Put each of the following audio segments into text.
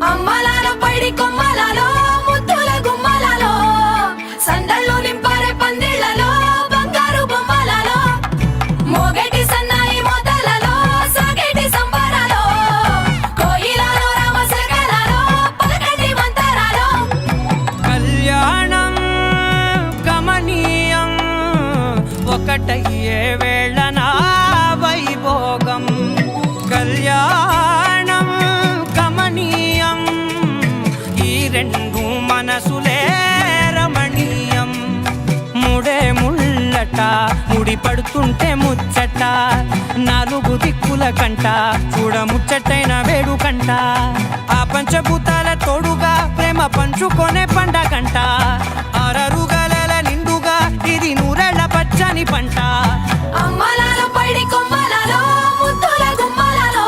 అమ్మలాలో పైడి కొమ్మలలో ముద్దుల గుమ్మలలో సందళ్ళు నింపారే పందిళ్లలో బంగారు బొమ్మలలో మోగేటి సన్నాయి మోతలలో సాగేటి సంబరాలో కోయిలలో రామశకలలో పలకటి మంతరాలో కళ్యాణం గమనీయం ఒకటయ్యే వేళనా వైభోగం కళ్యాణం గమనీయం ఈ రెండు మనసులే రమణీయం ముడే ముళ్ళట ముడి పడుతుంటే ముచ్చట నాలుగు దిక్కుల కంట చూడ ముచ్చటైన వేడుకంట ఆ పంచభూతాల తోడుగా ప్రేమ పంచుకొనే పండగంట ఆరరుగల నిండుగా ఇది నూరెళ్ళ పచ్చని పంట అమ్మలాలో పైడి కొమ్మలలో ముద్దుల గుమ్మలలో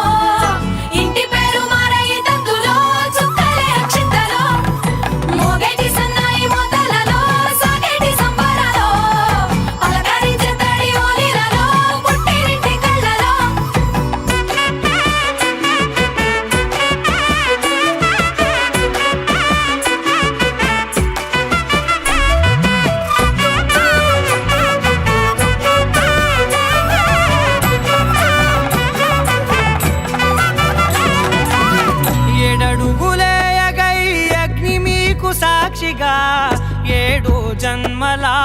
ఇంటి పేరు మారయి తందులో చుక్కలే అక్షింతలో మోగేటి సన్నాయి మోతలలో సాగేటి సంబరాలో పలకరించే తడి ఓలిలలో పుట్టినింటి కళ్ళలో ఏడడుగులేయగై అగ్ని మీకు సాక్షిగా 7 జన్మలా